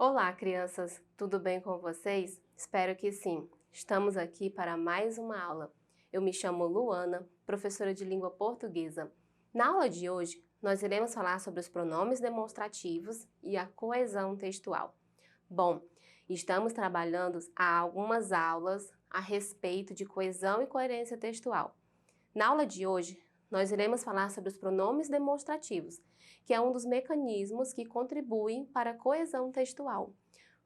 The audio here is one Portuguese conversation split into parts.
Olá, crianças! Tudo bem com vocês? Espero que sim. Estamos aqui para mais uma aula. Eu me chamo Luana, professora de língua portuguesa. Na aula de hoje, nós iremos falar sobre os pronomes demonstrativos e a coesão textual. Bom, estamos trabalhando há algumas aulas a respeito de coesão e coerência textual. Na aula de hoje, nós iremos falar sobre os pronomes demonstrativos, que é um dos mecanismos que contribuem para a coesão textual.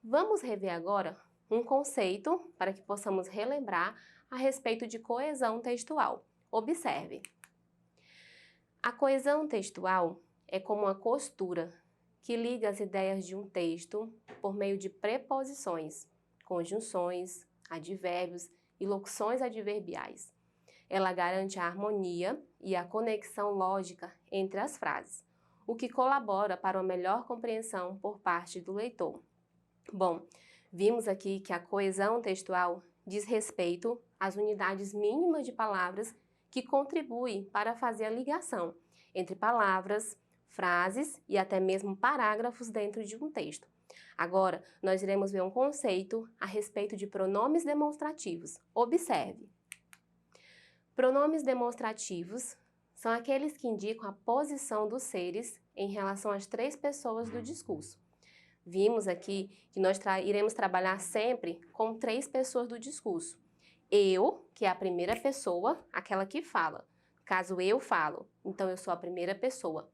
Vamos rever agora um conceito para que possamos relembrar a respeito de coesão textual. Observe. A coesão textual é como uma costura que liga as ideias de um texto por meio de preposições, conjunções, advérbios e locuções adverbiais. Ela garante a harmonia e a conexão lógica entre as frases, o que colabora para uma melhor compreensão por parte do leitor. Bom, vimos aqui que a coesão textual diz respeito às unidades mínimas de palavras que contribuem para fazer a ligação entre palavras, frases e até mesmo parágrafos dentro de um texto. Agora, nós iremos ver um conceito a respeito de pronomes demonstrativos. Observe. Pronomes demonstrativos são aqueles que indicam a posição dos seres em relação às três pessoas do discurso. Vimos aqui que nós iremos trabalhar sempre com três pessoas do discurso. Eu, que é a primeira pessoa, aquela que fala. Caso eu falo, então eu sou a primeira pessoa.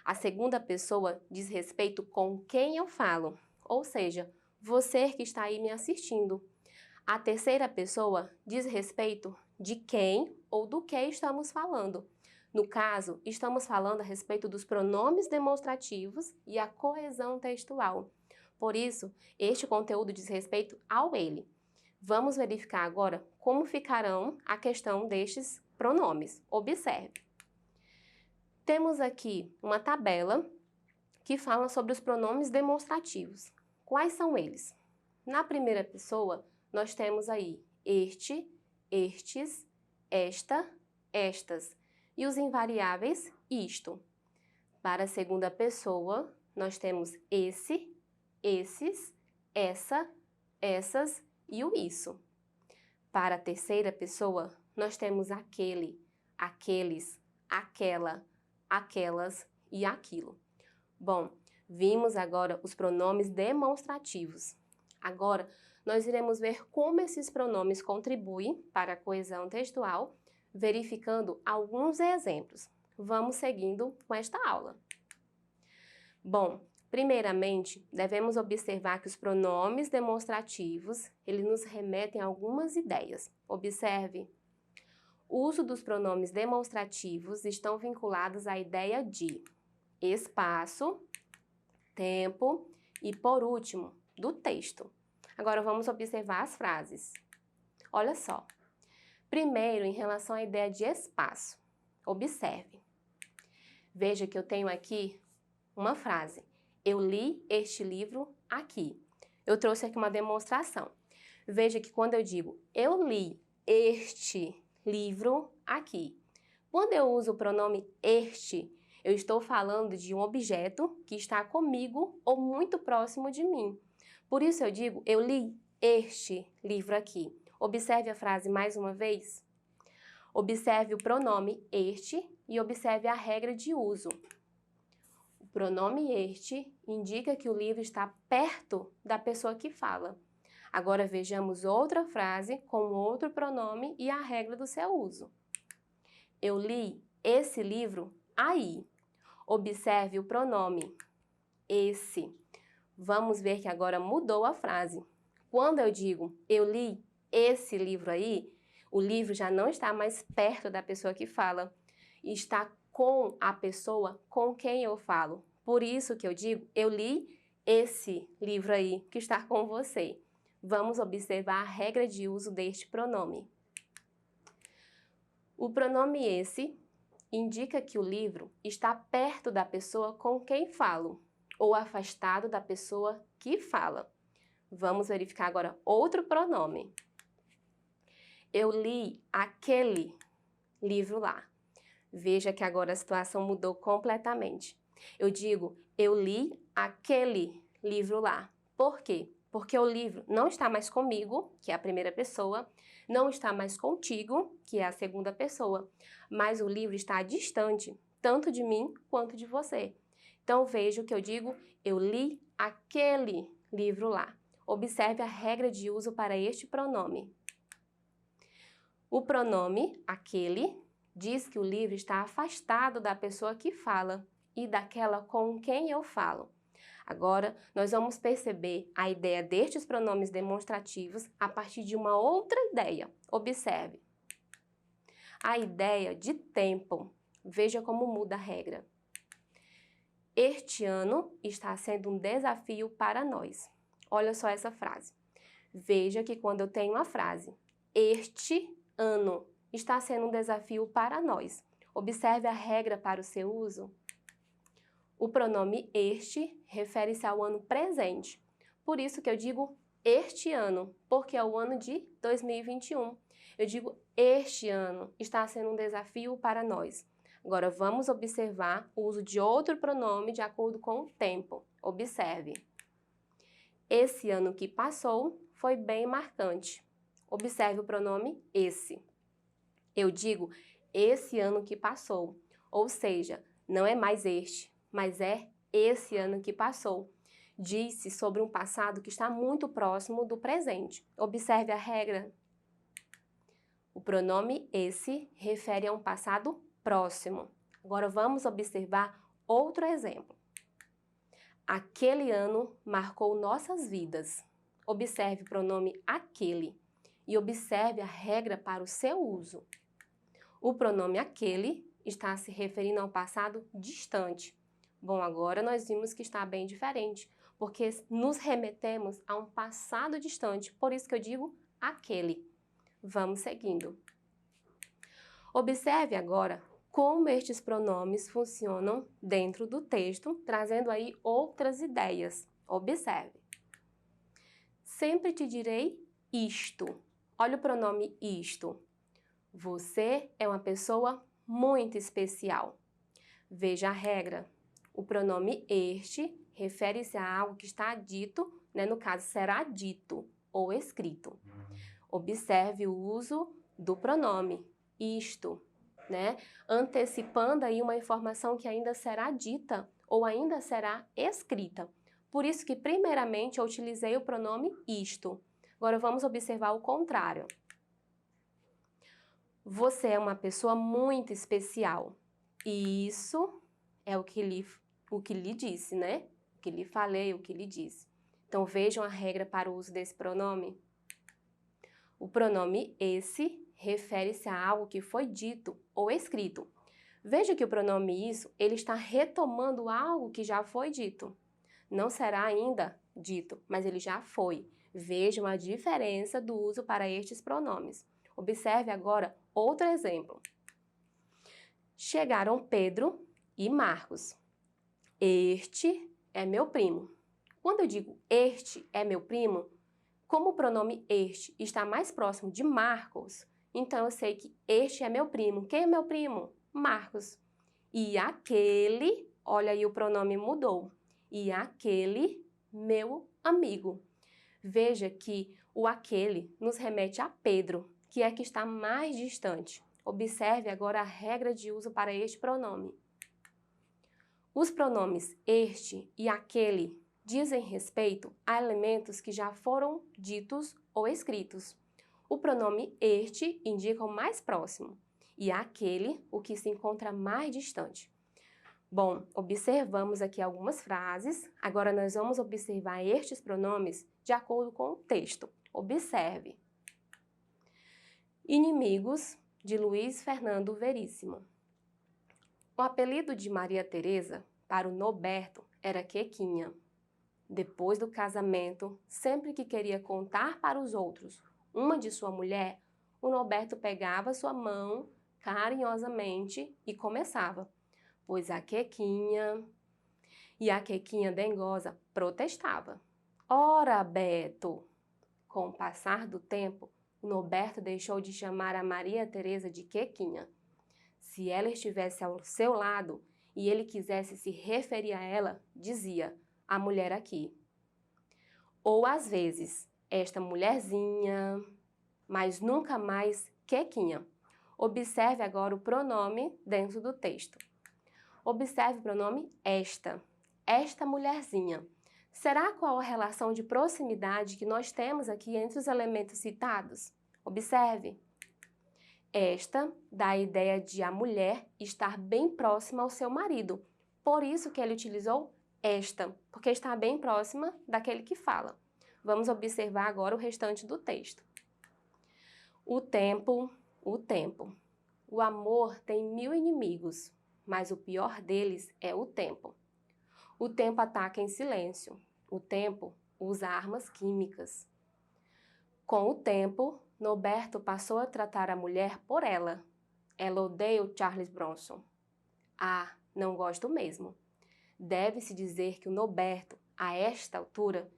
A segunda pessoa diz respeito com quem eu falo, ou seja, você que está aí me assistindo. A terceira pessoa diz respeito de quem ou do que estamos falando. No caso, estamos falando a respeito dos pronomes demonstrativos e a coesão textual. Por isso, este conteúdo diz respeito ao ele. Vamos verificar agora como ficarão a questão destes pronomes. Observe. Temos aqui uma tabela que fala sobre os pronomes demonstrativos. Quais são eles? Na primeira pessoa, nós temos aí este, estes, esta, estas e os invariáveis isto. Para a segunda pessoa, nós temos esse, esses, essa, essas e o isso. Para a terceira pessoa, nós temos aquele, aqueles, aquela, aquelas e aquilo. Bom, vimos agora os pronomes demonstrativos. Agora, nós iremos ver como esses pronomes contribuem para a coesão textual, verificando alguns exemplos. Vamos seguindo com esta aula. Bom, primeiramente, devemos observar que os pronomes demonstrativos, eles nos remetem a algumas ideias. Observe. O uso dos pronomes demonstrativos estão vinculados à ideia de espaço, tempo e, por último, do texto. Agora vamos observar as frases. Olha só. Primeiro, em relação à ideia de espaço. Observe. Veja que eu tenho aqui uma frase. Eu li este livro aqui. Eu trouxe aqui uma demonstração. Veja que quando eu digo eu li este livro aqui, quando eu uso o pronome este, eu estou falando de um objeto que está comigo ou muito próximo de mim. Por isso eu digo, eu li este livro aqui. Observe a frase mais uma vez. Observe o pronome este e observe a regra de uso. O pronome este indica que o livro está perto da pessoa que fala. Agora vejamos outra frase com outro pronome e a regra do seu uso. Eu li esse livro aí. Observe o pronome esse. Vamos ver que agora mudou a frase. Quando eu digo eu li esse livro aí, o livro já não está mais perto da pessoa que fala, está com a pessoa com quem eu falo. Por isso que eu digo eu li esse livro aí que está com você. Vamos observar a regra de uso deste pronome. O pronome esse indica que o livro está perto da pessoa com quem falo, ou afastado da pessoa que fala. Vamos verificar agora outro pronome. Eu li aquele livro lá. Veja que agora a situação mudou completamente. Eu digo, eu li aquele livro lá. Por quê? Porque o livro não está mais comigo, que é a primeira pessoa, não está mais contigo, que é a segunda pessoa, mas o livro está distante, tanto de mim quanto de você. Então veja o que eu digo, eu li aquele livro lá. Observe a regra de uso para este pronome. O pronome, aquele, diz que o livro está afastado da pessoa que fala e daquela com quem eu falo. Agora, nós vamos perceber a ideia destes pronomes demonstrativos a partir de uma outra ideia. Observe. A ideia de tempo. Veja como muda a regra. Este ano está sendo um desafio para nós. Olha só essa frase. Veja que quando eu tenho a frase, este ano está sendo um desafio para nós. Observe a regra para o seu uso. O pronome este refere-se ao ano presente. Por isso que eu digo este ano, porque é o ano de 2021. Eu digo este ano está sendo um desafio para nós. Agora vamos observar o uso de outro pronome de acordo com o tempo. Observe. Esse ano que passou foi bem marcante. Observe o pronome esse. Eu digo esse ano que passou, ou seja, não é mais este, mas é esse ano que passou. Diz-se sobre um passado que está muito próximo do presente. Observe a regra. O pronome esse refere a um passado próximo. Agora vamos observar outro exemplo. Aquele ano marcou nossas vidas. Observe o pronome aquele e observe a regra para o seu uso. O pronome aquele está se referindo ao passado distante. Bom, agora nós vimos que está bem diferente, porque nos remetemos a um passado distante, por isso que eu digo aquele. Vamos seguindo. Observe agora como estes pronomes funcionam dentro do texto, trazendo aí outras ideias. Observe. Sempre te direi isto. Olha o pronome isto. Você é uma pessoa muito especial. Veja a regra. O pronome este refere-se a algo que está dito, no caso será dito ou escrito. Observe o uso do pronome isto, antecipando aí uma informação que ainda será dita ou ainda será escrita. Por isso que primeiramente eu utilizei o pronome isto. Agora vamos observar o contrário. Você é uma pessoa muito especial. Isso é o que lhe disse, O que lhe falei, o que lhe disse. Então vejam a regra para o uso desse pronome. O pronome esse refere-se a algo que foi dito ou escrito. Veja que o pronome isso, ele está retomando algo que já foi dito. Não será ainda dito, mas ele já foi. Vejam a diferença do uso para estes pronomes. Observe agora outro exemplo. Chegaram Pedro e Marcos. Este é meu primo. Quando eu digo este é meu primo, como o pronome este está mais próximo de Marcos, então eu sei que este é meu primo. Quem é meu primo? Marcos. E aquele, olha aí o pronome mudou. E aquele, meu amigo. Veja que o aquele nos remete a Pedro, que é que está mais distante. Observe agora a regra de uso para este pronome. Os pronomes este e aquele dizem respeito a elementos que já foram ditos ou escritos. O pronome este indica o mais próximo e aquele o que se encontra mais distante. Bom, observamos aqui algumas frases, agora nós vamos observar estes pronomes de acordo com o texto. Observe. Inimigos, de Luiz Fernando Veríssimo. O apelido de Maria Teresa para o Norberto era Quequinha. Depois do casamento, sempre que queria contar para os outros uma de sua mulher, o Norberto pegava sua mão carinhosamente e começava. Pois a Quequinha... E a Quequinha dengosa protestava. Ora, Beto! Com o passar do tempo, o Norberto deixou de chamar a Maria Teresa de Quequinha. Se ela estivesse ao seu lado e ele quisesse se referir a ela, dizia, a mulher aqui. Ou às vezes, esta mulherzinha, mas nunca mais quequinha. Observe agora o pronome dentro do texto. Observe o pronome esta mulherzinha. Será qual a relação de proximidade que nós temos aqui entre os elementos citados? Observe. Esta dá a ideia de a mulher estar bem próxima ao seu marido. Por isso que ele utilizou esta, porque está bem próxima daquele que fala. Vamos observar agora o restante do texto. O tempo. O amor tem 1000 inimigos, mas o pior deles é o tempo. O tempo ataca em silêncio. O tempo usa armas químicas. Com o tempo, Norberto passou a tratar a mulher por ela. Ela odeia o Charles Bronson. Ah, não gosto mesmo. Deve-se dizer que o Norberto, a esta altura,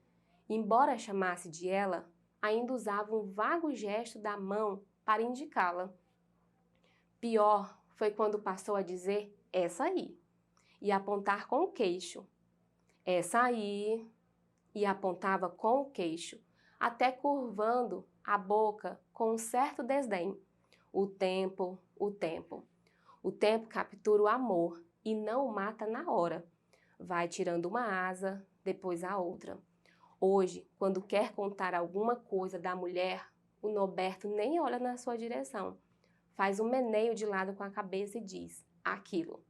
embora chamasse de ela, ainda usava um vago gesto da mão para indicá-la. Pior foi quando passou a dizer essa aí, e apontar com o queixo. Essa aí, e apontava com o queixo, até curvando a boca com um certo desdém. O tempo. O tempo captura o amor e não o mata na hora. Vai tirando uma asa, depois a outra. Hoje, quando quer contar alguma coisa da mulher, o Norberto nem olha na sua direção. Faz um meneio de lado com a cabeça e diz aquilo.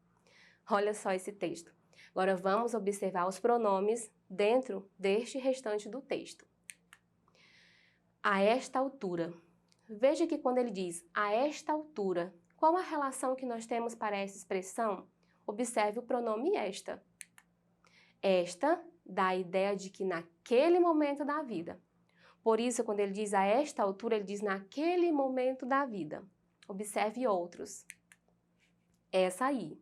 Olha só esse texto. Agora vamos observar os pronomes dentro deste restante do texto. A esta altura. Veja que quando ele diz a esta altura, qual a relação que nós temos para essa expressão? Observe o pronome esta. Esta dá a ideia de que naquele momento da vida. Por isso, quando ele diz a esta altura, ele diz naquele momento da vida. Observe outros. Essa aí.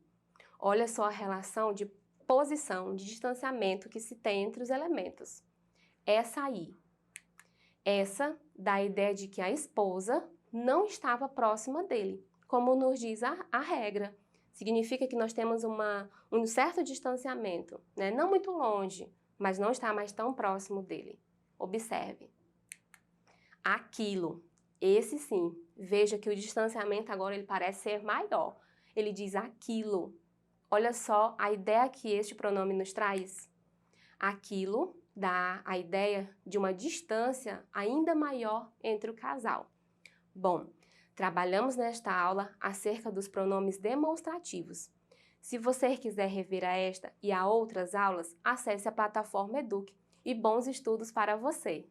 Olha só a relação de posição, de distanciamento que se tem entre os elementos. Essa aí. Essa dá a ideia de que a esposa não estava próxima dele, como nos diz a regra. Significa que nós temos um certo distanciamento, né? Não muito longe, mas não está mais tão próximo dele. Observe. Aquilo. Esse sim. Veja que o distanciamento agora ele parece ser maior. Ele diz aquilo. Olha só a ideia que este pronome nos traz. Aquilo dá a ideia de uma distância ainda maior entre o casal. Bom, trabalhamos nesta aula acerca dos pronomes demonstrativos. Se você quiser rever a esta e a outras aulas, acesse a plataforma Eduque e bons estudos para você!